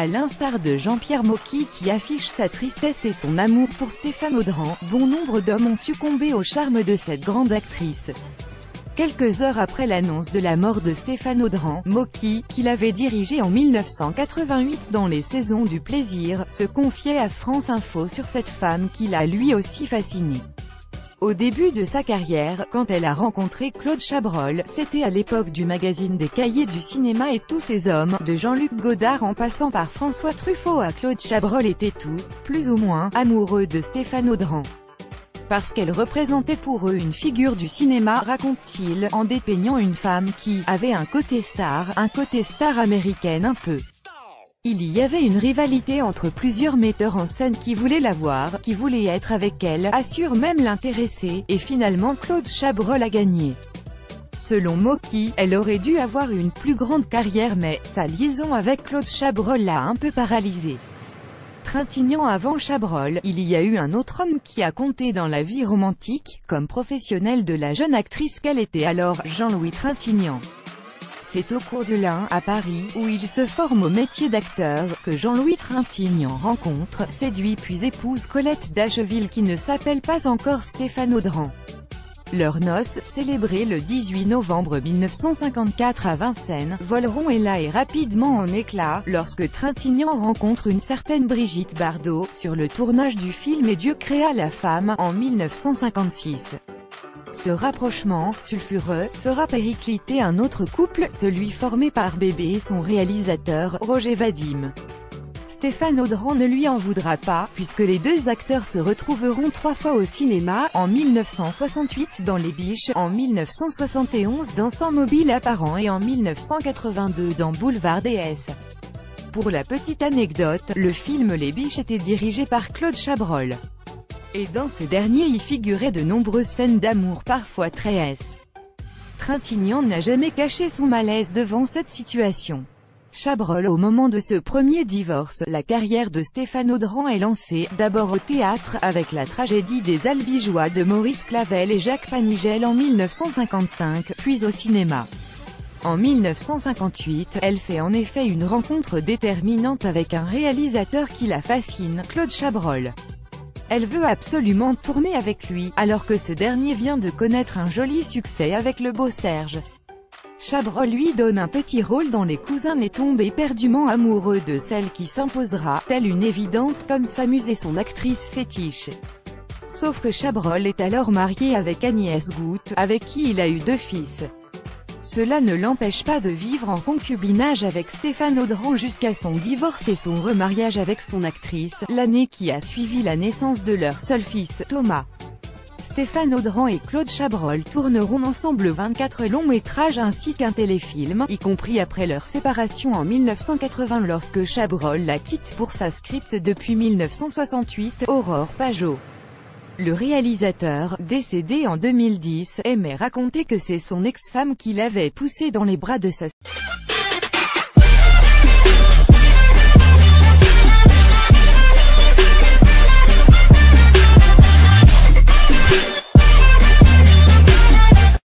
À l'instar de Jean-Pierre Mocky qui affiche sa tristesse et son amour pour Stéphane Audran, bon nombre d'hommes ont succombé au charme de cette grande actrice. Quelques heures après l'annonce de la mort de Stéphane Audran, Mocky, qui l'avait dirigé en 1988 dans les saisons du plaisir, se confiait à France Info sur cette femme qui l'a lui aussi fasciné. Au début de sa carrière, quand elle a rencontré Claude Chabrol, c'était à l'époque du magazine des Cahiers du cinéma et tous ces hommes, de Jean-Luc Godard en passant par François Truffaut à Claude Chabrol étaient tous, plus ou moins, amoureux de Stéphane Audran. Parce qu'elle représentait pour eux une figure du cinéma, raconte-t-il, en dépeignant une femme qui avait un côté star américaine un peu. Il y avait une rivalité entre plusieurs metteurs en scène qui voulaient la voir, qui voulaient être avec elle, assure même l'intéressé, et finalement Claude Chabrol a gagné. Selon Mocky, elle aurait dû avoir une plus grande carrière mais, sa liaison avec Claude Chabrol l'a un peu paralysée. Trintignant avant Chabrol, il y a eu un autre homme qui a compté dans la vie romantique, comme professionnel de la jeune actrice qu'elle était alors, Jean-Louis Trintignant. C'est au cours de l'Ain, à Paris, où il se forme au métier d'acteur, que Jean-Louis Trintignant rencontre, séduit puis épouse Colette d'Acheville qui ne s'appelle pas encore Stéphane Audran. Leurs noces, célébrées le 18 novembre 1954 à Vincennes, voleront là et rapidement en éclats, lorsque Trintignant rencontre une certaine Brigitte Bardot, sur le tournage du film Et Dieu créa la femme, en 1956. Ce rapprochement, sulfureux, fera péricliter un autre couple, celui formé par Bébé et son réalisateur, Roger Vadim. Stéphane Audran ne lui en voudra pas, puisque les deux acteurs se retrouveront 3 fois au cinéma, en 1968 dans Les Biches, en 1971 dans Sans mobile apparent et en 1982 dans Boulevard DS. Pour la petite anecdote, le film Les Biches était dirigé par Claude Chabrol. Et dans ce dernier y figuraient de nombreuses scènes d'amour parfois très S. Trintignant n'a jamais caché son malaise devant cette situation. Chabrol au moment de ce premier divorce, la carrière de Stéphane Audran est lancée, d'abord au théâtre, avec la tragédie des Albigeois de Maurice Clavel et Jacques Panigel en 1955, puis au cinéma. En 1958, elle fait en effet une rencontre déterminante avec un réalisateur qui la fascine, Claude Chabrol. Elle veut absolument tourner avec lui, alors que ce dernier vient de connaître un joli succès avec le beau Serge. Chabrol lui donne un petit rôle dans Les Cousins et tombe éperdument amoureux de celle qui s'imposera, telle une évidence comme s'amuser son actrice fétiche. Sauf que Chabrol est alors marié avec Agnès Goutte, avec qui il a eu 2 fils. Cela ne l'empêche pas de vivre en concubinage avec Stéphane Audran jusqu'à son divorce et son remariage avec son actrice, l'année qui a suivi la naissance de leur seul fils, Thomas. Stéphane Audran et Claude Chabrol tourneront ensemble 24 longs métrages ainsi qu'un téléfilm, y compris après leur séparation en 1980 lorsque Chabrol la quitte pour sa script depuis 1968, Aurore Pajot. Le réalisateur, décédé en 2010, aimait raconter que c'est son ex-femme qui l'avait poussé dans les bras de sa